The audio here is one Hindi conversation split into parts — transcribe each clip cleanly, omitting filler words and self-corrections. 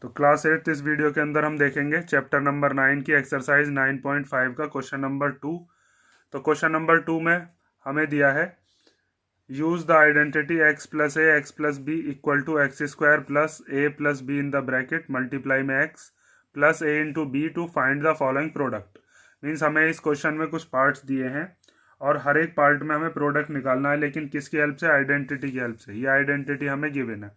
तो क्लास 8 इस वीडियो के अंदर हम देखेंगे चैप्टर नंबर 9 की एक्सरसाइज 9.5 का क्वेश्चन नंबर 2। तो क्वेश्चन नंबर 2 में हमें दिया है use the identity x plus a x plus b equal to x square plus a plus b in the bracket multiply में x plus a into b to find the following product. Means हमें इस क्वेश्चन में कुछ पार्ट्स दिए हैं और हर एक पार्ट में हमें प्रोडक्ट निकालना है, लेकिन किसकी हेल्प से? आइडेंटिटी की हेल्प से। ये आइडेंटिटी हमें गिवन है।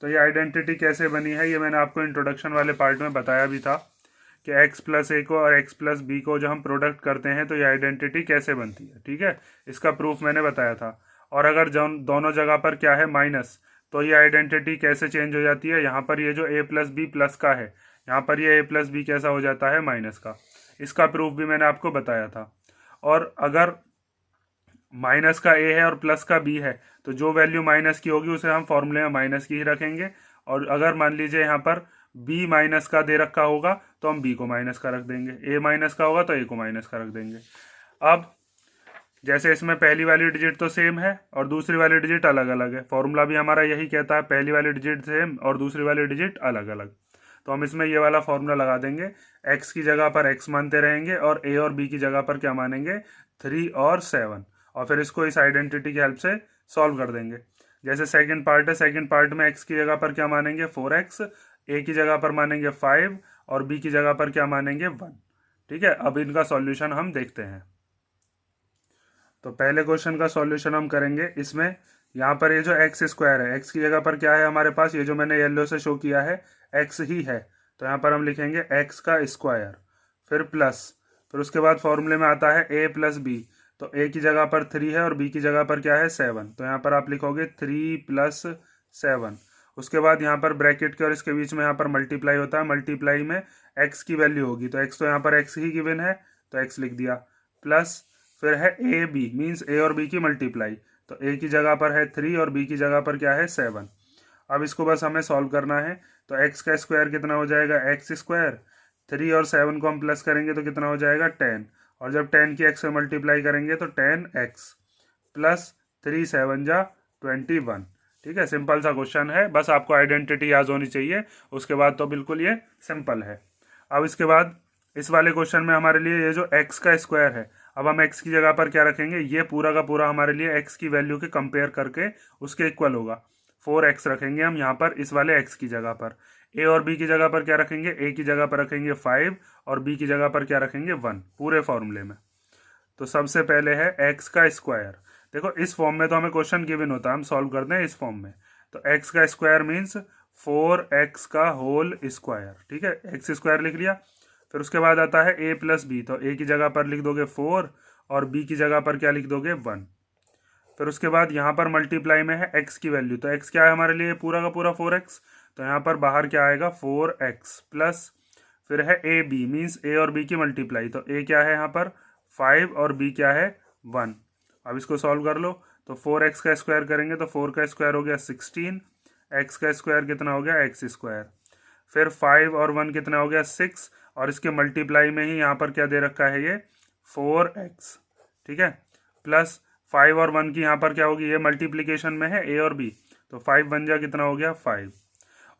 तो ये आइडेंटिटी कैसे बनी है ये मैंने आपको इंट्रोडक्शन वाले पार्ट में बताया भी था कि x प्लस ए को और x प्लस बी को जब हम प्रोडक्ट करते हैं तो ये आइडेंटिटी कैसे बनती है। ठीक है, इसका प्रूफ मैंने बताया था। और अगर दोनों जगह पर क्या है माइनस, तो ये आइडेंटिटी कैसे चेंज हो जाती है? यहाँ पर ये जो a प्लस बी प्लस का है, यहाँ पर ये a प्लस बी कैसा हो जाता है? माइनस का। इसका प्रूफ भी मैंने आपको बताया था। और अगर माइनस का ए है और प्लस का बी है तो जो वैल्यू माइनस की होगी उसे हम फॉर्मूले में माइनस की ही रखेंगे। और अगर मान लीजिए यहाँ पर बी माइनस का दे रखा होगा तो हम बी को माइनस का रख देंगे, ए माइनस का होगा तो ए को माइनस का रख देंगे। अब जैसे इसमें पहली वाली डिजिट तो सेम है और दूसरी वाली डिजिट अलग अलग है, फॉर्मूला भी हमारा यही कहता है पहली वाली डिजिट सेम और दूसरी वाली डिजिट अलग अलग। तो हम इसमें ये वाला फॉर्मूला लगा देंगे, एक्स की जगह पर एक्स मानते रहेंगे और ए और बी की जगह पर क्या मानेंगे? 3 और 7। और फिर इसको इस आइडेंटिटी की हेल्प से सॉल्व कर देंगे। जैसे सेकंड पार्ट है, सेकंड पार्ट में एक्स की जगह पर क्या मानेंगे? 4x, ए की जगह पर मानेंगे 5 और बी की जगह पर क्या मानेंगे? 1। ठीक है, अब इनका सॉल्यूशन हम देखते हैं। तो पहले क्वेश्चन का सॉल्यूशन हम करेंगे। इसमें यहाँ पर ये जो एक्स स्क्वायर है, एक्स की जगह पर क्या है हमारे पास? ये जो मैंने येलो से शो किया है एक्स ही है, तो यहाँ पर हम लिखेंगे एक्स का स्क्वायर, फिर प्लस, फिर उसके बाद फॉर्मूले में आता है ए प्लस बी। तो ए की जगह पर 3 है और बी की जगह पर क्या है? 7। तो यहाँ पर आप लिखोगे 3 प्लस 7। उसके बाद यहाँ पर ब्रैकेट के और इसके बीच में यहाँ पर मल्टीप्लाई होता है, मल्टीप्लाई में एक्स की वैल्यू होगी तो एक्स तो यहाँ पर एक्स ही गिवन है तो एक्स लिख दिया, प्लस फिर है ए बी, मीन्स ए और बी की मल्टीप्लाई। तो ए की जगह पर है 3 और बी की जगह पर क्या है? 7। अब इसको बस हमें सॉल्व करना है। तो एक्स का स्क्वायर कितना हो जाएगा? X square. 3 और 7 को हम प्लस करेंगे तो कितना हो जाएगा? 10। और जब 10 की एक्स से मल्टीप्लाई करेंगे तो 10x प्लस 3 7 जा 21। ठीक है, सिंपल सा क्वेश्चन है, बस आपको आइडेंटिटी याद होनी चाहिए, उसके बाद तो बिल्कुल ये सिंपल है। अब इसके बाद इस वाले क्वेश्चन में हमारे लिए ये जो x का स्क्वायर है, अब हम x की जगह पर क्या रखेंगे? ये पूरा का पूरा हमारे लिए x की वैल्यू के कंपेयर करके उसके इक्वल होगा। 4x रखेंगे हम यहाँ पर इस वाले x की जगह पर। a और b की जगह पर क्या रखेंगे? a की जगह पर रखेंगे 5 और b की जगह पर क्या रखेंगे? 1 पूरे फॉर्मूले में। तो सबसे पहले है x का स्क्वायर। देखो इस फॉर्म में तो हमें क्वेश्चन गिवन होता है, हम सॉल्व करते हैं इस फॉर्म में। तो x का स्क्वायर मीन्स 4x का होल स्क्वायर। ठीक है, एक्स स्क्वायर लिख लिया। फिर उसके बाद आता है a प्लस बी, तो a की जगह पर लिख दोगे 4 और b की जगह पर क्या लिख दोगे? 1। फिर उसके बाद यहाँ पर मल्टीप्लाई में है x की वैल्यू, तो x क्या है हमारे लिए? पूरा का पूरा 4x। तो यहाँ पर बाहर क्या आएगा? 4x प्लस फिर है ए बी, मीन्स ए और बी की मल्टीप्लाई। तो a क्या है यहाँ पर? 5 और b क्या है? 1। अब इसको सॉल्व कर लो। तो 4x का स्क्वायर करेंगे तो 4 का स्क्वायर हो गया 16, x का स्क्वायर कितना हो गया? X square. फिर 5 और 1 कितना हो गया? 6 और इसके मल्टीप्लाई में ही यहाँ पर क्या दे रखा है? ये 4x। ठीक है, प्लस 5 और 1 की यहाँ पर क्या होगी? ये मल्टीप्लीकेशन में है a और b, तो 5 बन जा कितना हो गया? 5।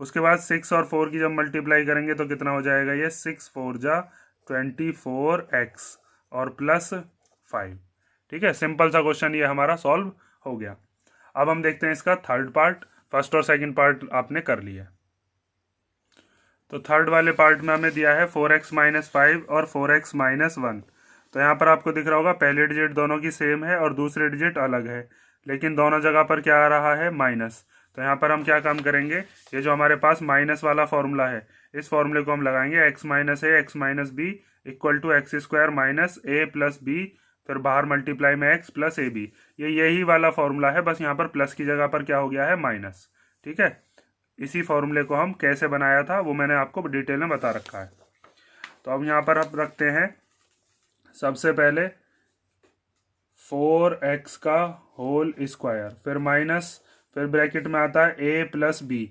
उसके बाद 6 और 4 की जब मल्टीप्लाई करेंगे तो कितना हो जाएगा? ये 6 4 जा 24x और प्लस 5। ठीक है, सिंपल सा क्वेश्चन ये हमारा सॉल्व हो गया। अब हम देखते हैं इसका थर्ड पार्ट। फर्स्ट और सेकंड पार्ट आपने कर लिया। तो थर्ड वाले पार्ट में हमें दिया है 4x माइनस 5 और 4x माइनस 1। तो यहाँ पर आपको दिख रहा होगा पहली डिजिट दोनों की सेम है और दूसरी डिजिट अलग है, लेकिन दोनों जगह पर क्या आ रहा है? माइनस। तो यहाँ पर हम क्या काम करेंगे? ये जो हमारे पास माइनस वाला फॉर्मूला है, इस फॉर्मूले को हम लगाएंगे x minus a x minus b equal to x square minus a plus b, फिर बाहर मल्टीप्लाई में x प्लस ए बी। यही वाला फॉर्मूला है, बस यहाँ पर प्लस की जगह पर क्या हो गया है? माइनस। ठीक है, इसी फॉर्मूले को हम कैसे बनाया था वो मैंने आपको डिटेल में बता रखा है। तो अब यहाँ पर हम रखते हैं सबसे पहले 4x का होल स्क्वायर, फिर माइनस, फिर ब्रैकेट में आता है a प्लस बी।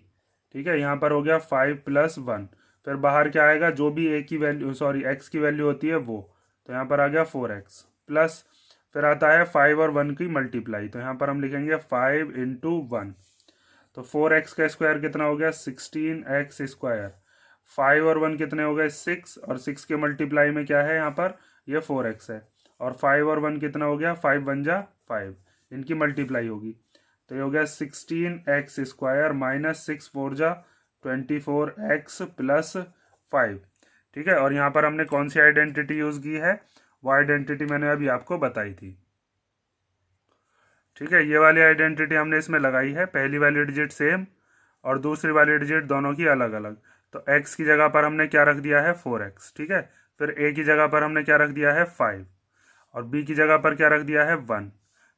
ठीक है, यहाँ पर हो गया 5 प्लस 1, फिर बाहर क्या आएगा? जो भी a की वैल्यू x की वैल्यू होती है वो, तो यहाँ पर आ गया 4x प्लस, फिर आता है 5 और 1 की मल्टीप्लाई। तो यहाँ पर हम लिखेंगे 5 इंटू 1। तो 4x का स्क्वायर कितना हो गया? 16x स्क्वायर 5 और 1 कितने हो गए 6, और 6 के मल्टीप्लाई में क्या है यहाँ पर, ये 4x है, और 5 और 1 कितना हो गया 5 वन जा 5, इनकी मल्टीप्लाई होगी, तो ये हो गया 16x² माइनस 6 4 जा 24x प्लस 5। ठीक है, और यहाँ पर हमने कौन सी आइडेंटिटी यूज की है, वो आइडेंटिटी मैंने अभी आपको बताई थी। ठीक है, ये वाली आइडेंटिटी हमने इसमें लगाई है, पहली वाली डिजिट सेम और दूसरी वाली डिजिट दोनों की अलग अलग। तो x की जगह पर हमने क्या रख दिया है 4x। ठीक है, फिर a की जगह पर हमने क्या रख दिया है 5, और b की जगह पर क्या रख दिया है 1,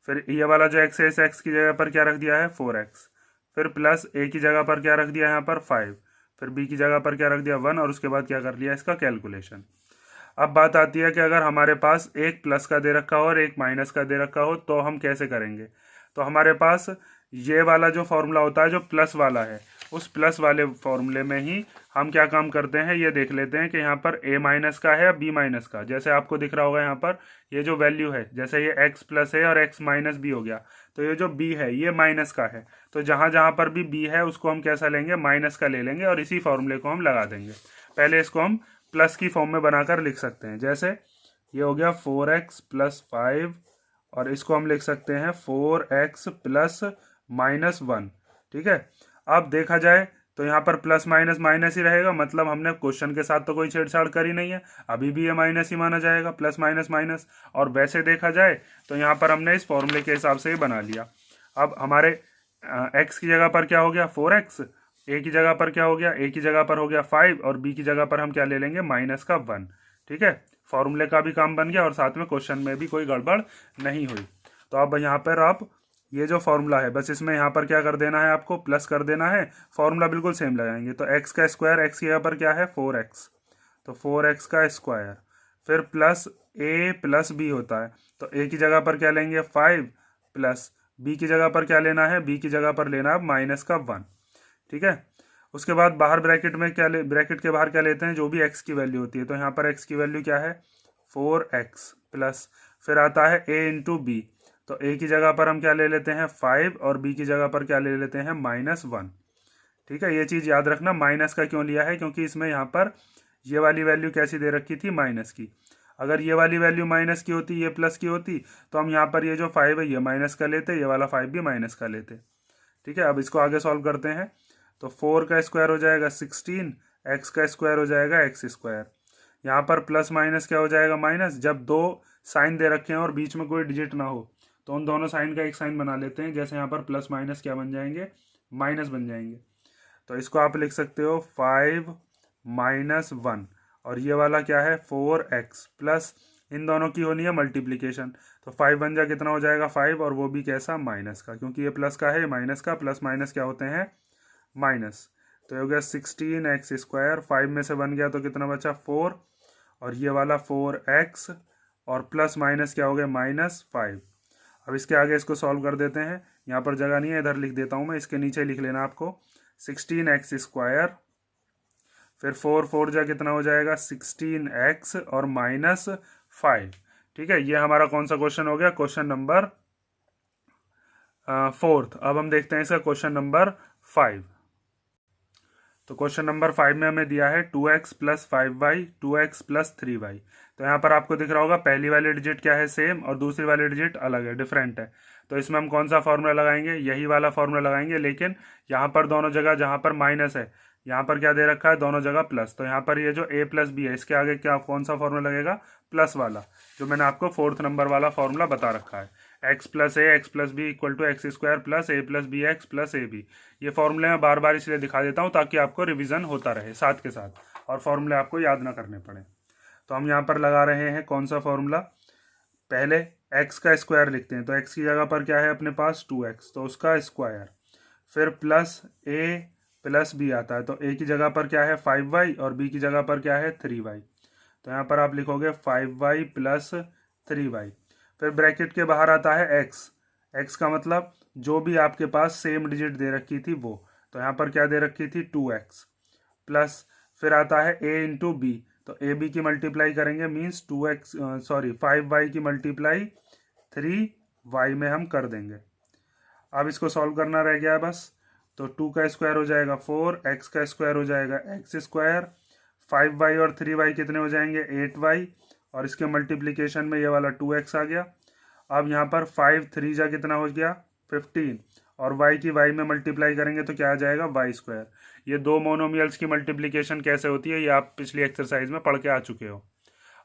फिर ये वाला जो x है इस x की जगह पर क्या रख दिया है 4x, फिर प्लस a की जगह पर क्या रख दिया यहाँ पर 5, फिर b की जगह पर क्या रख दिया 1, और उसके बाद क्या कर लिया इसका कैलकुलेशन। अब बात आती है कि अगर हमारे पास एक प्लस का दे रखा हो और एक माइनस का दे रखा हो तो हम कैसे करेंगे। तो हमारे पास ये वाला जो फॉर्मूला होता है जो प्लस वाला है, उस प्लस वाले फॉर्मूले में ही हम क्या काम करते हैं, ये देख लेते हैं कि यहाँ पर a माइनस का है या b माइनस का। जैसे आपको दिख रहा होगा यहाँ पर ये जो वैल्यू है, जैसे ये x प्लस है और x माइनस b हो गया, तो ये जो b है ये माइनस का है, तो जहाँ जहाँ पर भी b है उसको हम कैसा लेंगे, माइनस का ले लेंगे, और इसी फॉर्मूले को हम लगा देंगे। पहले इसको हम प्लस की फॉर्म में बनाकर लिख सकते हैं, जैसे ये हो गया 4x प्लस 5, और इसको हम लिख सकते हैं 4x प्लस माइनस 1। ठीक है, अब देखा जाए तो यहाँ पर प्लस माइनस माइनस ही रहेगा, मतलब हमने क्वेश्चन के साथ तो कोई छेड़छाड़ करी नहीं है, अभी भी ये माइनस ही माना जाएगा, प्लस माइनस माइनस। और वैसे देखा जाए तो यहाँ पर हमने इस फॉर्मूले के हिसाब से ही बना लिया। अब हमारे x की जगह पर क्या हो गया 4x, a की जगह पर क्या हो गया, a की जगह पर हो गया 5, और b की जगह पर हम क्या ले लेंगे माइनस का 1। ठीक है, फॉर्मूले का भी काम बन गया और साथ में क्वेश्चन में भी कोई गड़बड़ नहीं हुई। तो अब यहाँ पर आप ये जो फॉर्मूला है बस इसमें यहाँ पर क्या कर देना है, आपको प्लस कर देना है, फॉर्मूला बिल्कुल सेम लगाएंगे। तो x का स्क्वायर, x की जगह पर क्या है 4x, तो 4x का स्क्वायर, फिर प्लस a प्लस b होता है, तो a की जगह पर क्या लेंगे 5, प्लस b की जगह पर क्या लेना है, b की जगह पर लेना है माइनस का 1। ठीक है, उसके बाद बाहर ब्रैकेट में क्या ब्रैकेट के बाहर क्या लेते हैं, जो भी x की वैल्यू होती है, तो यहाँ पर x की वैल्यू क्या है 4x प्लस, फिर आता है a इंटू बी, तो a की जगह पर हम क्या ले लेते हैं 5, और b की जगह पर क्या ले लेते हैं -1। ठीक है, ये चीज़ याद रखना, माइनस का क्यों लिया है, क्योंकि इसमें यहाँ पर ये वाली वैल्यू कैसी दे रखी थी माइनस की। अगर ये वाली वैल्यू माइनस की होती, ये प्लस की होती, तो हम यहाँ पर ये जो 5 है ये माइनस का लेते, ये वाला 5 भी माइनस का लेते। ठीक है, अब इसको आगे सॉल्व करते हैं। तो 4 का स्क्वायर हो जाएगा 16, x का स्क्वायर हो जाएगा x स्क्वायर, यहाँ पर प्लस माइनस क्या हो जाएगा माइनस। जब दो साइन दे रखे हैं और बीच में कोई डिजिट ना हो तो उन दोनों साइन का एक साइन बना लेते हैं, जैसे यहाँ पर प्लस माइनस क्या बन जाएंगे, माइनस बन जाएंगे। तो इसको आप लिख सकते हो 5 माइनस 1, और ये वाला क्या है 4x प्लस, इन दोनों की होनी है मल्टीप्लीकेशन, तो 5 बन जा कितना हो जाएगा 5, और वो भी कैसा माइनस का, क्योंकि ये प्लस का है, माइनस का, प्लस माइनस क्या होते हैं माइनस। तो ये हो गया 16x स्क्वायर, 5 में से बन गया तो कितना बचा 4, और ये वाला 4x, और प्लस माइनस क्या हो गया -5। अब इसके आगे इसको सॉल्व कर देते हैं, यहाँ पर जगह नहीं है इधर लिख देता हूँ मैं, इसके नीचे लिख लेना आपको 16x स्क्वायर, फिर 4 4 जा कितना हो जाएगा 16x और -5। ठीक है, ये हमारा कौन सा क्वेश्चन हो गया, क्वेश्चन नंबर 4th। अब हम देखते हैं इसका क्वेश्चन नंबर 5। तो क्वेश्चन नंबर 5 में हमें दिया है 2x plus 5y 2x plus 3y। तो यहाँ पर आपको दिख रहा होगा पहली वाली डिजिट क्या है सेम, और दूसरी वाली डिजिट अलग है, डिफरेंट है। तो इसमें हम कौन सा फॉर्मूला लगाएंगे, यही वाला फॉर्मूला लगाएंगे, लेकिन यहाँ पर दोनों जगह जहाँ पर माइनस है यहाँ पर क्या दे रखा है, दोनों जगह प्लस। तो यहाँ पर ये जो a प्लस बी है इसके आगे क्या कौन सा फॉर्मूला लगेगा, प्लस वाला, जो मैंने आपको 4th नंबर वाला फॉर्मूला बता रखा है, x plus a x plus b equal to x square plus a plus b x plus a b. ये फॉर्मूले मैं बार बार इसलिए दिखा देता हूँ ताकि आपको रिवीजन होता रहे साथ के साथ, और फॉर्मूले आपको याद ना करने पड़े। तो हम यहाँ पर लगा रहे हैं कौन सा फॉर्मूला, पहले x का स्क्वायर लिखते हैं, तो x की जगह पर क्या है अपने पास 2x, तो उसका स्क्वायर, फिर प्लस a प्लस b आता है, तो a की जगह पर क्या है 5y और b की जगह पर क्या है 3y। तो यहाँ पर आप लिखोगे 5y प्लस 3y, फिर ब्रैकेट के बाहर आता है x का मतलब जो भी आपके पास सेम डिजिट दे रखी थी वो, तो यहाँ पर क्या दे रखी थी 2x, प्लस फिर आता है a इंटू बी, तो ए बी की मल्टीप्लाई करेंगे मीन्स 5y की मल्टीप्लाई 3y में हम कर देंगे। अब इसको सॉल्व करना रह गया बस, तो 2 का स्क्वायर हो जाएगा 4, x का स्क्वायर हो जाएगा x स्क्वायर, 5y और 3y कितने हो जाएंगे 8y, और इसके मल्टीप्लिकेशन में ये वाला 2x आ गया। अब यहाँ पर 5 3 जा कितना हो गया 15, और y की y में मल्टीप्लाई करेंगे तो क्या आ जाएगा वाई स्क्वायर। ये दो मोनोमियल्स की मल्टीप्लिकेशन कैसे होती है ये आप पिछली एक्सरसाइज में पढ़ के आ चुके हो।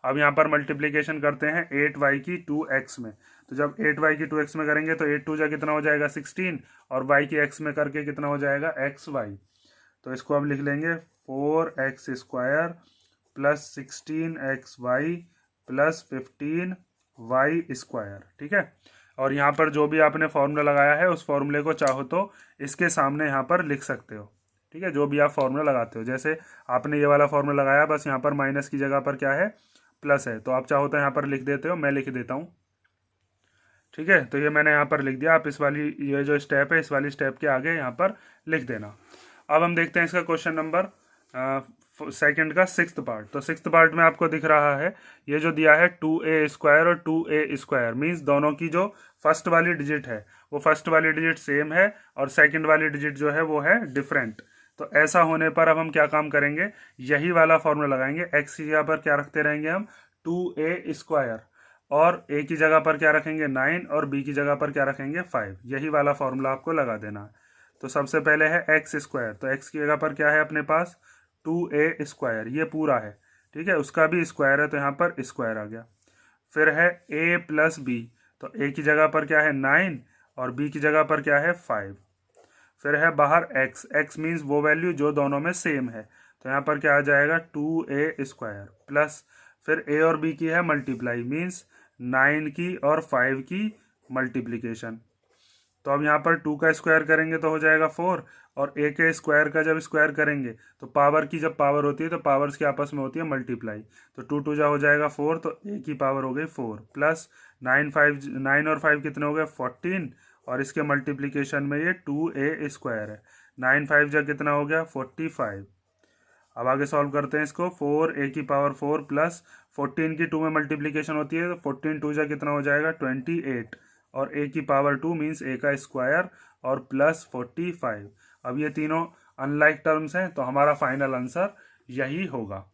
अब यहाँ पर मल्टीप्लिकेशन करते हैं 8y की 2x में, तो जब 8y की 2x में करेंगे तो 8 2 जा कितना हो जाएगा 16, और y की x में करके कितना हो जाएगा xy। तो इसको अब लिख लेंगे 4x square plus 16xy plus 15y square. ठीक है, और यहाँ पर जो भी आपने फॉर्मूला लगाया है उस फॉर्मूले को चाहो तो इसके सामने यहाँ पर लिख सकते हो। ठीक है, जो भी आप फॉर्मूला लगाते हो, जैसे आपने ये वाला फॉर्मूला लगाया, बस यहाँ पर माइनस की जगह पर क्या है प्लस है, तो आप चाहो तो यहाँ पर लिख देते हो, मैं लिख देता हूँ। ठीक है, तो ये मैंने यहाँ पर लिख दिया, आप इस वाली ये जो स्टेप है इस वाली स्टेप के आगे यहाँ पर लिख देना। अब हम देखते हैं इसका क्वेश्चन नंबर सेकंड का 6th पार्ट। तो 6th पार्ट में आपको दिख रहा है ये जो दिया है 2a स्क्वायर और 2a स्क्वायर, मीन्स दोनों की जो फर्स्ट वाली डिजिट है वो फर्स्ट वाली डिजिट सेम है और सेकंड वाली डिजिट जो है वो है डिफरेंट। तो ऐसा होने पर अब हम क्या काम करेंगे, यही वाला फॉर्मूला लगाएंगे। x की जगह पर क्या रखते रहेंगे हम 2a स्क्वायर, और a की जगह पर क्या रखेंगे 9, और b की जगह पर क्या रखेंगे 5। यही वाला फॉर्मूला आपको लगा देना है। तो सबसे पहले है x स्क्वायर, तो x की जगह पर क्या है अपने पास 2a स्क्वायर, ये पूरा है। ठीक है, उसका भी स्क्वायर है तो यहाँ पर स्क्वायर आ गया। फिर है a प्लस बी, तो a की जगह पर क्या है 9 और b की जगह पर क्या है 5। फिर है बाहर x, x मीन्स वो वैल्यू जो दोनों में सेम है, तो यहाँ पर क्या आ जाएगा 2a स्क्वायर प्लस, फिर a और b की है मल्टीप्लाई, मीन्स 9 की और 5 की मल्टीप्लिकेशन। तो अब यहाँ पर 2 का स्क्वायर करेंगे तो हो जाएगा 4, और a के स्क्वायर का जब स्क्वायर करेंगे तो पावर की जब पावर होती है तो पावर्स की आपस में होती है मल्टीप्लाई, तो 2 2 जा हो जाएगा 4, तो a की पावर हो गई 4 प्लस 9 और 5 कितने हो गए 14, और इसके मल्टीप्लिकेशन में ये 2a स्क्वायर है। 9 5 जा कितना हो गया 45। अब आगे सॉल्व करते हैं इसको, 4a की पावर 4 प्लस 14 की 2 में मल्टीप्लिकेशन होती है तो 14 2 जा कितना हो जाएगा 28, और a की पावर 2 मीन्स a का स्क्वायर और प्लस 45। अब ये तीनों अनलाइक टर्म्स हैं तो हमारा फाइनल आंसर यही होगा।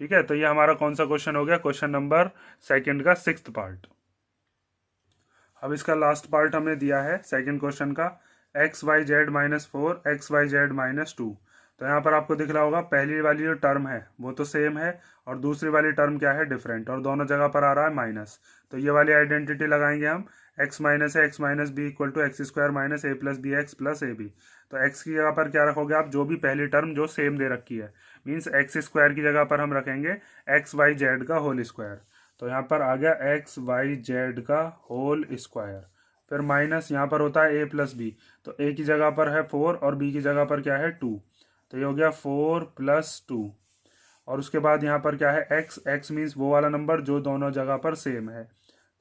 ठीक है, तो ये हमारा कौन सा क्वेश्चन हो गया, क्वेश्चन नंबर सेकंड का 6th पार्ट। अब इसका लास्ट पार्ट हमें दिया है सेकंड क्वेश्चन का xyz माइनस 4 xyz माइनस 2। तो यहाँ पर आपको दिख रहा होगा पहली वाली जो टर्म है वो तो सेम है और दूसरी वाली टर्म क्या है डिफरेंट, और दोनों जगह पर आ रहा है माइनस। तो ये वाली आइडेंटिटी लगाएंगे हम, x माइनस है x minus b equal to x square minus a plus b x plus a b. तो x की जगह पर क्या रखोगे आप, जो भी पहली टर्म जो सेम दे रखी है, मीन्स एक्स स्क्वायर की जगह पर हम रखेंगे एक्स वाई जेड का होल स्क्वायर। तो यहाँ पर आ गया एक्स वाई जेड का होल स्क्वायर, फिर माइनस यहाँ पर होता है a प्लस बी, तो a की जगह पर है 4 और b की जगह पर क्या है 2, तो ये हो गया 4 प्लस 2। और उसके बाद यहाँ पर क्या है x, x मीन्स वो वाला नंबर जो दोनों जगह पर सेम है,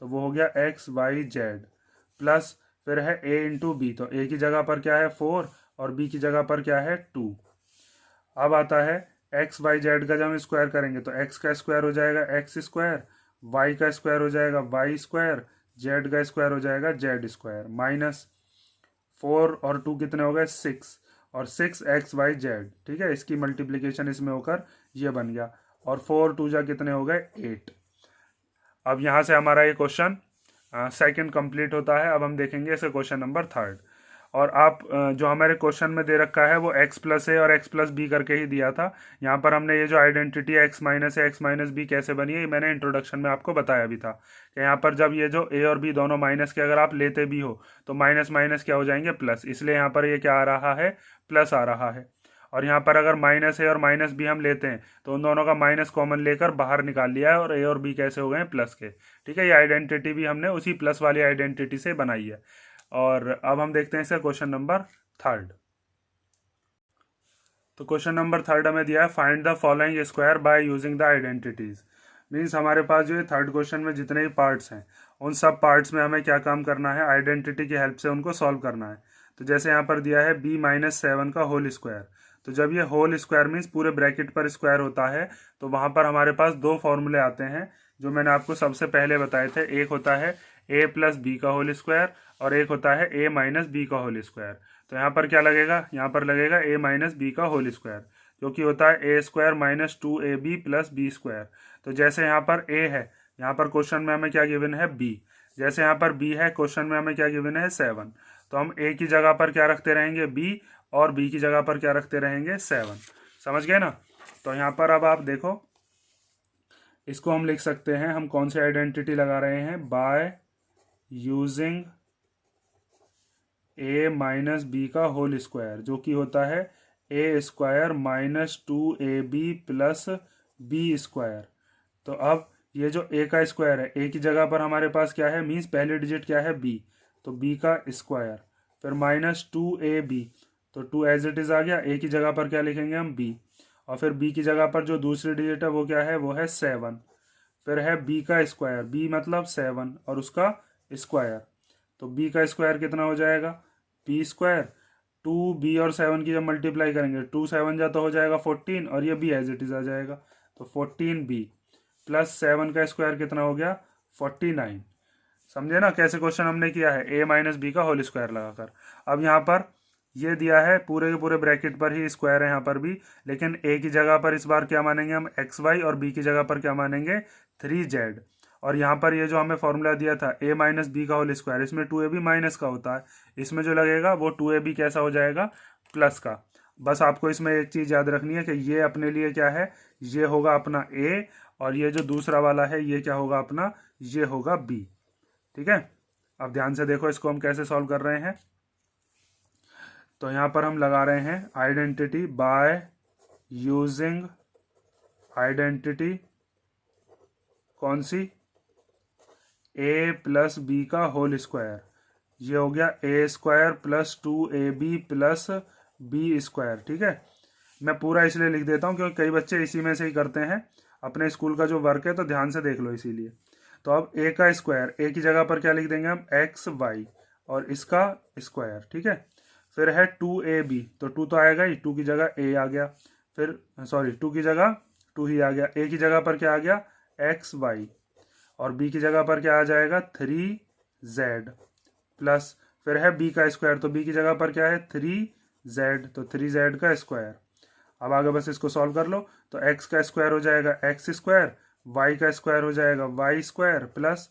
तो वो हो गया एक्स वाई जेड प्लस, फिर है a इंटू बी, तो a की जगह पर क्या है 4 और b की जगह पर क्या है 2। अब आता है एक्स वाई जेड का जब हम स्क्वायर करेंगे तो x का स्क्वायर हो जाएगा एक्स स्क्वायर, y का स्क्वायर हो जाएगा वाई स्क्वायर, जेड का स्क्वायर हो जाएगा जेड स्क्वायर, माइनस 4 और 2 कितने हो गए 6, और 6 एक्स वाई जेड। ठीक है, इसकी मल्टीप्लिकेशन इसमें होकर ये बन गया, और 4 2 जा कितने हो गए 8। अब यहाँ से हमारा ये क्वेश्चन सेकंड कंप्लीट होता है। अब हम देखेंगे इसे क्वेश्चन नंबर थर्ड। और आप जो हमारे क्वेश्चन में दे रखा है वो x प्लस ए और x प्लस बी करके ही दिया था। यहाँ पर हमने ये जो आइडेंटिटी है x minus a x minus B कैसे बनी है ये मैंने इंट्रोडक्शन में आपको बताया भी था कि यहाँ पर जब ये जो a और b दोनों माइनस के अगर आप लेते भी हो तो माइनस माइनस क्या हो जाएंगे प्लस, इसलिए यहाँ पर ये क्या आ रहा है प्लस आ रहा है। और यहाँ पर अगर माइनस ए और माइनस बी हम लेते हैं तो उन दोनों का माइनस कॉमन लेकर बाहर निकाल लिया है और ए और बी कैसे हो गए प्लस के। ठीक है, ये आइडेंटिटी भी हमने उसी प्लस वाली आइडेंटिटी से बनाई है। और अब हम देखते हैं इसका क्वेश्चन नंबर थर्ड। तो क्वेश्चन नंबर थर्ड हमें दिया है find the following square by using the identities. Means हमारे पास जो है थर्ड क्वेश्चन में जितने भी पार्ट्स हैं उन सब पार्ट्स में हमें क्या काम करना है, आइडेंटिटी की हेल्प से उनको सॉल्व करना है। तो जैसे यहाँ पर दिया है b माइनस 7 का होल स्क्वायर, तो जब ये होल स्क्वायर मीन्स पूरे ब्रैकेट पर स्क्वायर होता है तो वहाँ पर हमारे पास दो फॉर्मूले आते हैं जो मैंने आपको सबसे पहले बताए थे। एक होता है a प्लस बी का होल स्क्वायर और एक होता है a माइनस बी का होल स्क्वायर। तो यहाँ पर क्या लगेगा, यहाँ पर लगेगा a माइनस बी का होल स्क्वायर। जो कि होता है A square minus 2ab plus B square. तो जैसे यहाँ पर ए है, यहाँ पर क्वेश्चन में हमें क्या गिवन है बी, जैसे यहाँ पर बी है क्वेश्चन में हमें क्या गिवन है 7, तो हम ए की जगह पर क्या रखते रहेंगे बी, और बी की जगह पर क्या रखते रहेंगे 7। समझ गए ना। तो यहाँ पर अब आप देखो, इसको हम लिख सकते हैं, हम कौन सी आइडेंटिटी लगा रहे हैं, by using A minus B का होल स्क्वायर, जो कि होता है A square minus 2ab plus B square. तो अब ये जो ए का स्क्वायर है, ए की जगह पर हमारे पास क्या है, मीन्स पहले डिजिट क्या है बी, तो बी का स्क्वायर, फिर माइनस 2ab, तो 2 एज इट इज आ गया, ए की जगह पर क्या लिखेंगे हम बी, और फिर बी की जगह पर जो दूसरी डिजिट है वो क्या है, वो है 7, फिर है बी का स्क्वायर, बी मतलब 7 और उसका स्क्वायर, तो बी का स्क्वायर कितना हो जाएगा, बी स्क्वायर, 2b और 7 की जब मल्टीप्लाई करेंगे 2 7 जा तो हो जाएगा 14, और ये b एज इट इज आ जाएगा, तो 14b प्लस 7 का स्क्वायर कितना हो गया 49। समझे ना कैसे क्वेश्चन हमने किया है, a माइनस बी का होल स्क्वायर लगाकर। अब यहाँ पर ये दिया है पूरे के पूरे ब्रैकेट पर ही स्क्वायर है यहाँ पर भी, लेकिन a की जगह पर इस बार क्या मानेंगे हम xy, और b की जगह पर क्या मानेंगे 3z। और यहाँ पर ये जो हमें फॉर्मूला दिया था a माइनस बी का होल स्क्वायर, इसमें 2ab माइनस का होता है, इसमें जो लगेगा वो 2ab कैसा हो जाएगा, प्लस का। बस आपको इसमें एक चीज़ याद रखनी है कि ये अपने लिए क्या है, ये होगा अपना a, और ये जो दूसरा वाला है ये क्या होगा अपना, ये होगा b। ठीक है, अब ध्यान से देखो इसको हम कैसे सॉल्व कर रहे हैं। तो यहाँ पर हम लगा रहे हैं आइडेंटिटी बाय यूजिंग आइडेंटिटी कौन सी, a प्लस बी का होल स्क्वायर, ये हो गया A square plus 2ab plus B square. ठीक है, मैं पूरा इसलिए लिख देता हूँ क्योंकि कई बच्चे इसी में से ही करते हैं, अपने स्कूल का जो वर्क है तो ध्यान से देख लो इसीलिए। तो अब a का स्क्वायर, a की जगह पर क्या लिख देंगे हम xy, और इसका स्क्वायर। ठीक है, फिर है 2ab, तो 2 तो आएगा ही, 2 की जगह a आ गया, फिर सॉरी 2 की जगह 2 ही आ गया, a की जगह पर क्या आ गया xy, और b की जगह पर क्या आ जाएगा 3z, प्लस फिर है b का स्क्वायर, तो b की जगह पर क्या है 3z, तो 3z का स्क्वायर। अब आगे बस इसको सॉल्व कर लो, तो x का स्क्वायर हो जाएगा x स्क्वायर, y का स्क्वायर हो जाएगा y स्क्वायर, प्लस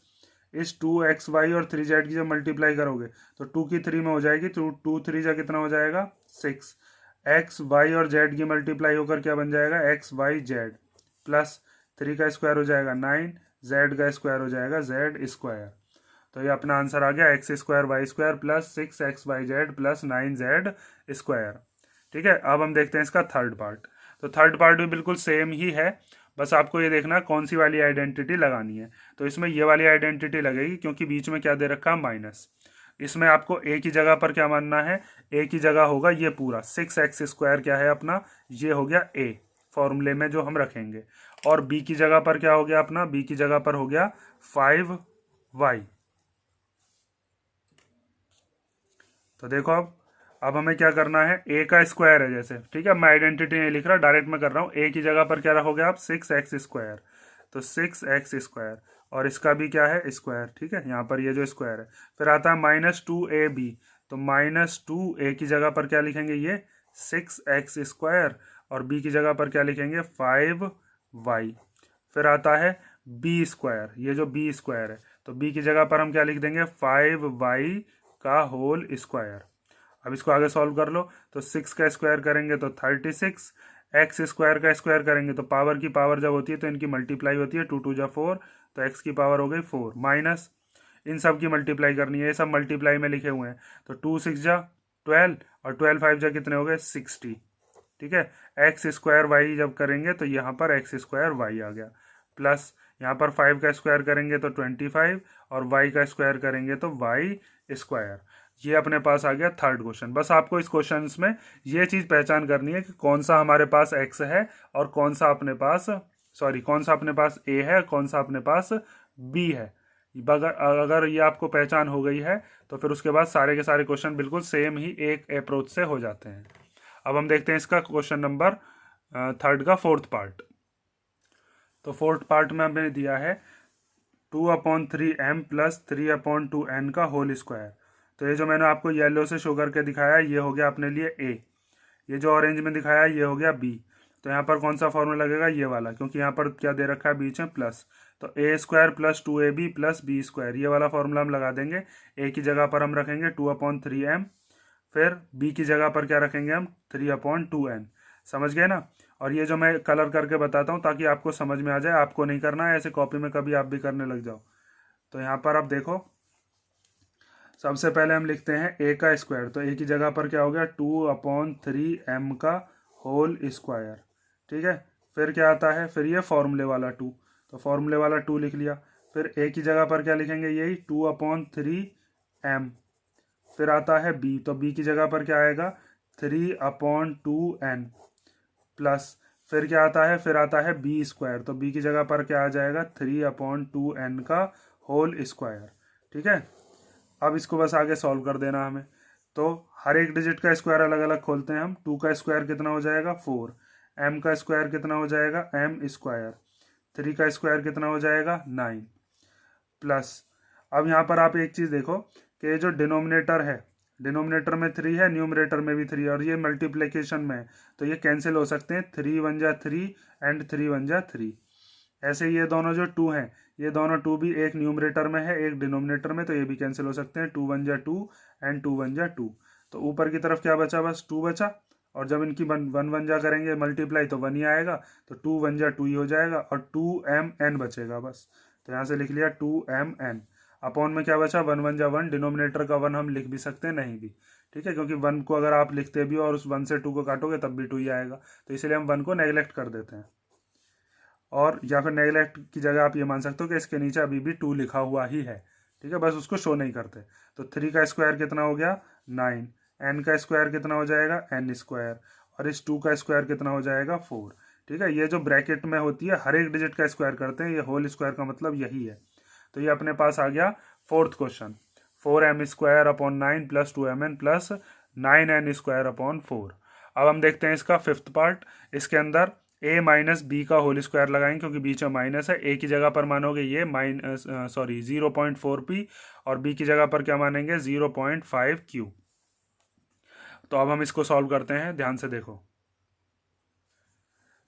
इस 2xy और 3z की जब मल्टीप्लाई करोगे तो 2 की 3 में हो जाएगी, तो 2 3 जा कितना हो जाएगा 6, x y और z की मल्टीप्लाई होकर क्या बन जाएगा x y z, प्लस 3 का स्क्वायर हो जाएगा 9, z का स्क्वायर हो जाएगा z स्क्वायर। तो ये अपना आंसर आ गया x square y square plus 6xyz plus 9z square. ठीक है, अब हम देखते हैं इसका थर्ड पार्ट। तो थर्ड पार्ट भी बिल्कुल सेम ही है, बस आपको ये देखना कौन सी वाली आइडेंटिटी लगानी है। तो इसमें ये वाली आइडेंटिटी लगेगी क्योंकि बीच में क्या दे रखा है माइनस। इसमें आपको a की जगह पर क्या मानना है, a की जगह होगा ये पूरा 6x स्क्वायर क्या है अपना, ये हो गया a फॉर्मूले में जो हम रखेंगे, और b की जगह पर क्या हो गया अपना, b की जगह पर हो गया 5y। तो देखो अब हमें क्या करना है, a का स्क्वायर है जैसे, ठीक है, मैं आइडेंटिटी नहीं लिख रहा, डायरेक्ट मैं कर रहा हूँ। a की जगह पर क्या रखोगे आप 6x स्क्वायर, तो 6x स्क्वायर, और इसका भी क्या है स्क्वायर। ठीक है, यहाँ पर ये जो स्क्वायर है, फिर आता है माइनस 2ab, तो माइनस 2a की जगह पर क्या लिखेंगे ये 6x स्क्वायर, और b की जगह पर क्या लिखेंगे 5y। फिर आता है b स्क्वायर, ये जो b स्क्वायर है, तो b की जगह पर हम क्या लिख देंगे 5y का होल स्क्वायर। अब इसको आगे सॉल्व कर लो, तो 6 का स्क्वायर करेंगे तो 36, एक्स स्क्वायर का स्क्वायर करेंगे तो पावर की पावर जब होती है तो इनकी मल्टीप्लाई होती है, 2 2 जा 4, तो एक्स की पावर हो गई 4, माइनस इन सब की मल्टीप्लाई करनी है, ये सब मल्टीप्लाई में लिखे हुए हैं, तो 2 6 जा 12, और 12 5 जा कितने हो गए 60। ठीक है, एक्स स्क्वायर वाई जब करेंगे तो यहाँ पर एक्स स्क्वायर वाई आ गया, प्लस यहाँ पर 5 का स्क्वायर करेंगे तो 25, और वाई का स्क्वायर करेंगे तो वाई स्क्वायर। ये अपने पास आ गया थर्ड क्वेश्चन। बस आपको इस क्वेश्चन में ये चीज़ पहचान करनी है कि कौन सा हमारे पास x है और कौन सा अपने पास कौन सा अपने पास a है, कौन सा अपने पास b है। अगर ये आपको पहचान हो गई है तो फिर उसके बाद सारे के सारे क्वेश्चन बिल्कुल सेम ही एक अप्रोच से हो जाते हैं। अब हम देखते हैं इसका क्वेश्चन नंबर थर्ड का फोर्थ पार्ट। तो फोर्थ पार्ट में हमने दिया है 2/3m प्लस 3/2n का होल स्क्वायर। तो ये जो मैंने आपको येलो से शो करके दिखाया ये हो गया अपने लिए a, ये जो ऑरेंज में दिखाया ये हो गया b, तो यहाँ पर कौन सा फॉर्मूला लगेगा, ये वाला, क्योंकि यहाँ पर क्या दे रखा है बीच में प्लस, तो A square plus 2ab plus B square, ये वाला फॉर्मूला हम लगा देंगे। ए की जगह पर हम रखेंगे 2/3m, फिर बी की जगह पर क्या रखेंगे हम 3/2n। समझ गए ना। और ये जो मैं कलर करके बताता हूँ ताकि आपको समझ में आ जाए, आपको नहीं करना है ऐसे कॉपी में कभी आप भी करने लग जाओ। तो यहाँ पर आप देखो, सबसे पहले हम लिखते हैं ए का स्क्वायर, तो ए की जगह पर क्या हो गया 2/3m का होल स्क्वायर। ठीक है, फिर क्या आता है, फिर ये फॉर्मूले वाला 2, तो फॉर्मूले वाला 2 लिख लिया। फिर ए की जगह पर क्या लिखेंगे, यही 2/3m। फिर आता है बी, तो बी की जगह पर क्या आएगा 3/2n प्लस, फिर क्या आता है, फिर आता है बी स्क्वायर, तो बी की जगह पर क्या आ जाएगा 3/2n का होल स्क्वायर। ठीक है, अब इसको बस आगे सॉल्व कर देना हमें। तो हर एक डिजिट का स्क्वायर अलग अलग खोलते हैं हम। 2 का स्क्वायर कितना हो जाएगा 4, m का स्क्वायर कितना हो जाएगा m स्क्वायर, 3 का स्क्वायर कितना हो जाएगा 9 प्लस। अब यहाँ पर आप एक चीज़ देखो कि ये जो डिनोमिनेटर है, डिनोमिनेटर में 3 है, न्यूमरेटर में भी 3 है, और ये मल्टीप्लिकेशन में है, तो ये कैंसिल हो सकते हैं, 3 1 जा 3 एंड 3 1 जा 3। ऐसे ये दोनों जो 2 हैं, ये दोनों 2 भी एक न्यूमरेटर में है एक डिनोमिनेटर में, तो ये भी कैंसिल हो सकते हैं, 2 1 जा 2 एंड 2 1 जा 2। तो ऊपर की तरफ क्या बचा, बस 2 बचा, और जब इनकी 1 1 जा करेंगे मल्टीप्लाई तो 1 ही आएगा, तो 2 1 जा 2 ही हो जाएगा, और 2mn बचेगा बस। तो यहाँ से लिख लिया 2mn। अपॉन में क्या बचा 1 1 जा 1, डिनोमिनेटर का 1 हम लिख भी सकते हैं नहीं भी। ठीक है, क्योंकि 1 को अगर आप लिखते भी और उस 1 से 2 को काटोगे तब भी 2 ही आएगा, तो इसलिए हम 1 को नेगलेक्ट कर देते हैं। और या फिर नेगलेक्ट की जगह आप ये मान सकते हो कि इसके नीचे अभी भी 2 लिखा हुआ ही है। ठीक है, बस उसको शो नहीं करते। तो 3 का स्क्वायर कितना हो गया 9, n का स्क्वायर कितना हो जाएगा n स्क्वायर, और इस 2 का स्क्वायर कितना हो जाएगा 4। ठीक है, ये जो ब्रैकेट में होती है हर एक डिजिट का स्क्वायर करते हैं, ये होल स्क्वायर का मतलब यही है। तो ये अपने पास आ गया fourth question, 4m square upon 9 plus 2mn plus 9n square upon 4। अब हम देखते हैं इसका फिफ्थ पार्ट। इसके अंदर a माइनस बी का होल स्क्वायर लगाएंगे, क्योंकि बीच में माइनस है। a की जगह पर मानोगे ये 0.4p, और b की जगह पर क्या मानेंगे 0.5q। तो अब हम इसको सॉल्व करते हैं, ध्यान से देखो।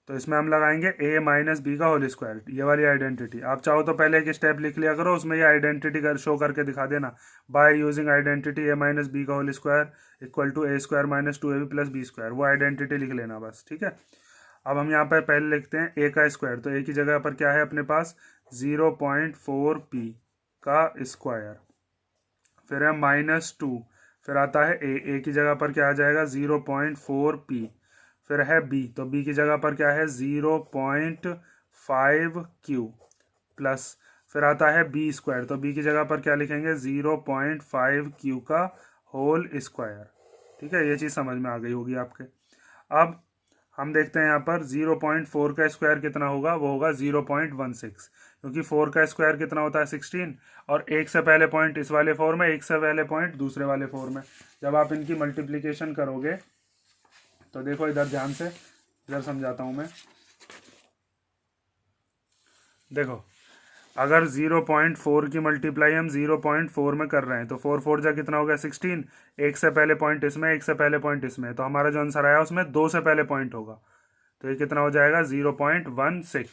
तो इसमें हम लगाएंगे a माइनस बी का होल स्क्वायर, ये वाली आइडेंटिटी। आप चाहो तो पहले एक स्टेप लिख लिया करो, उसमें ये आइडेंटिटी कर शो करके दिखा देना, by using identity a minus B का whole square equal to a square minus 2ab plus B square, वो आइडेंटिटी लिख लेना बस। ठीक है, अब हम यहाँ पर पहले लिखते हैं a का स्क्वायर, तो a की जगह पर क्या है अपने पास 0.4p का स्क्वायर, फिर है -2, फिर आता है a की जगह पर क्या आ जाएगा 0.4p, फिर है b, तो b की जगह पर क्या है 0.5q प्लस, फिर आता है b स्क्वायर, तो b की जगह पर क्या लिखेंगे 0.5q का होल स्क्वायर। ठीक है, ये चीज़ समझ में आ गई होगी आपके। अब हम देखते हैं यहाँ पर 0.4 का स्क्वायर कितना होगा, वो होगा 0.16, क्योंकि 4 का स्क्वायर कितना होता है 16, और एक से पहले पॉइंट इस वाले 4 में, एक से पहले पॉइंट दूसरे वाले 4 में। जब आप इनकी मल्टीप्लिकेशन करोगे तो देखो इधर ध्यान से, इधर समझाता हूँ मैं। देखो, अगर 0.4 की मल्टीप्लाई हम 0.4 में कर रहे हैं, तो 4 4 जा कितना हो गया 16, एक से पहले पॉइंट इसमें, एक से पहले पॉइंट इसमें, तो हमारा जो आंसर आया उसमें 2 से पहले पॉइंट होगा, तो ये कितना हो जाएगा 0.16।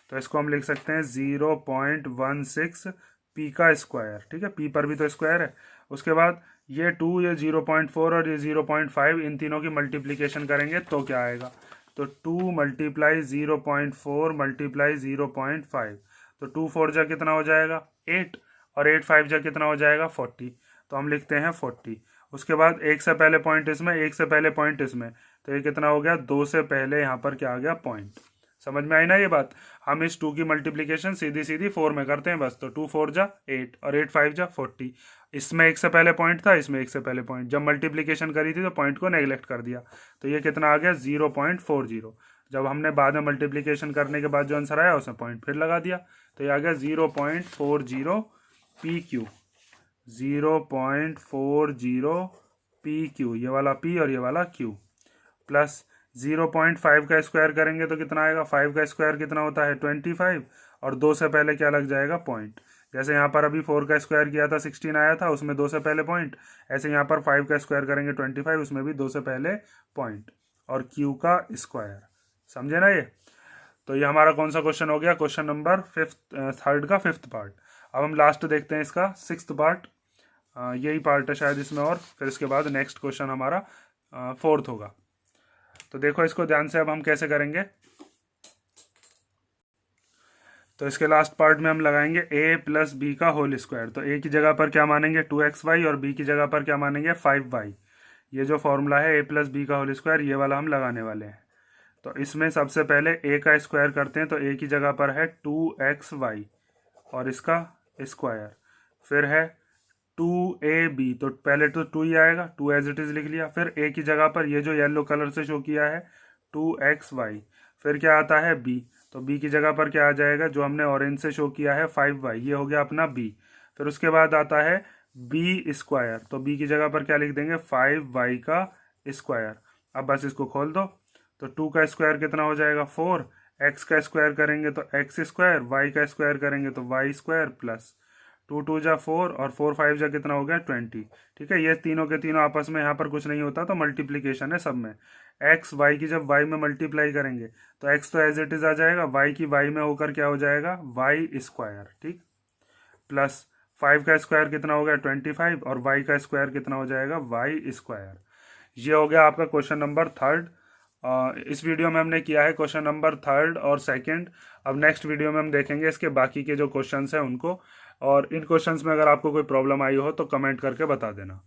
तो इसको हम लिख सकते हैं 0.16 पी का स्क्वायर। ठीक है, पी पर भी तो स्क्वायर है। उसके बाद ये 2, ये 0.4 और ये 0.5, इन तीनों की मल्टीप्लिकेशन करेंगे तो क्या आएगा, तो 2 मल्टीप्लाई 0.4 मल्टीप्लाई 0.5, तो 2 4 जा कितना हो जाएगा 8, और 8 5 जा कितना हो जाएगा 40, तो हम लिखते हैं 40। उसके बाद एक से पहले पॉइंट इसमें, एक से पहले पॉइंट इसमें, तो ये कितना हो गया 2 से पहले यहाँ पर क्या आ गया पॉइंट। समझ में आई ना ये बात। हम इस 2 की मल्टीप्लिकेशन सीधी सीधी 4 में करते हैं बस, तो 2 4 जा 8 और 8 5 जा 40। इसमें एक से पहले पॉइंट था, इसमें एक से पहले पॉइंट, जब मल्टीप्लिकेशन करी थी तो पॉइंट को नेगलेक्ट कर दिया, तो ये कितना आ गया 0.40। जब हमने बाद में मल्टीप्लिकेशन करने के बाद जो आंसर आया उसमें पॉइंट फिर लगा दिया, तो ये आ गया 0.40 PQ, 0.40 PQ, ये वाला P और ये वाला Q, प्लस 0.5 का स्क्वायर करेंगे तो कितना आएगा, 5 का स्क्वायर कितना होता है 25, और 2 से पहले क्या लग जाएगा पॉइंट। जैसे यहाँ पर अभी 4 का स्क्वायर किया था 16 आया था, उसमें 2 से पहले पॉइंट, ऐसे यहाँ पर 5 का स्क्वायर करेंगे 25, उसमें भी 2 से पहले पॉइंट, और Q का स्क्वायर। समझे ना ये। तो ये हमारा कौन सा क्वेश्चन हो गया, क्वेश्चन नंबर थर्ड का फिफ्थ पार्ट। अब हम लास्ट देखते हैं इसका सिक्स्थ पार्ट, यही पार्ट है शायद इसमें, और फिर इसके बाद नेक्स्ट क्वेश्चन हमारा फोर्थ होगा। तो देखो इसको ध्यान से, अब हम कैसे करेंगे। तो इसके लास्ट पार्ट में हम लगाएंगे a प्लस बी का होल स्क्वायर। तो a की जगह पर क्या मानेंगे 2xy और b की जगह पर क्या मानेंगे 5y। ये जो फॉर्मूला है a प्लस बी का होल स्क्वायर, ये वाला हम लगाने वाले हैं। तो इसमें सबसे पहले a का स्क्वायर करते हैं। तो a की जगह पर है 2xy और इसका स्क्वायर, फिर है 2ab, तो पहले तो 2 ही आएगा, 2 एज इट इज लिख लिया। फिर a की जगह पर ये जो येलो कलर से शो किया है 2xy, फिर क्या आता है b, तो b की जगह पर क्या आ जाएगा, जो हमने ऑरेंज से शो किया है 5y, ये हो गया अपना b। फिर उसके बाद आता है b स्क्वायर, तो b की जगह पर क्या लिख देंगे 5y का स्क्वायर। अब बस इसको खोल दो, तो 2 का स्क्वायर कितना हो जाएगा 4, x का स्क्वायर करेंगे तो x स्क्वायर, y का स्क्वायर करेंगे तो y स्क्वायर, प्लस 2 2 जा 4 और 4 5 जा कितना हो गया 20। ठीक है, ये तीनों के तीनों आपस में यहाँ पर कुछ नहीं होता, तो मल्टीप्लीकेशन है सब में। x y की जब y में मल्टीप्लाई करेंगे तो x तो एज इट इज आ जाएगा, y की y में होकर क्या हो जाएगा y स्क्वायर, ठीक, प्लस 5 का स्क्वायर कितना हो गया 25 और y का स्क्वायर कितना हो जाएगा y स्क्वायर। ये हो गया आपका क्वेश्चन नंबर थर्ड। इस वीडियो में हमने किया है क्वेश्चन नंबर थर्ड और सेकंड। अब नेक्स्ट वीडियो में हम देखेंगे इसके बाकी के जो क्वेश्चंस हैं उनको, और इन क्वेश्चंस में अगर आपको कोई प्रॉब्लम आई हो तो कमेंट करके बता देना।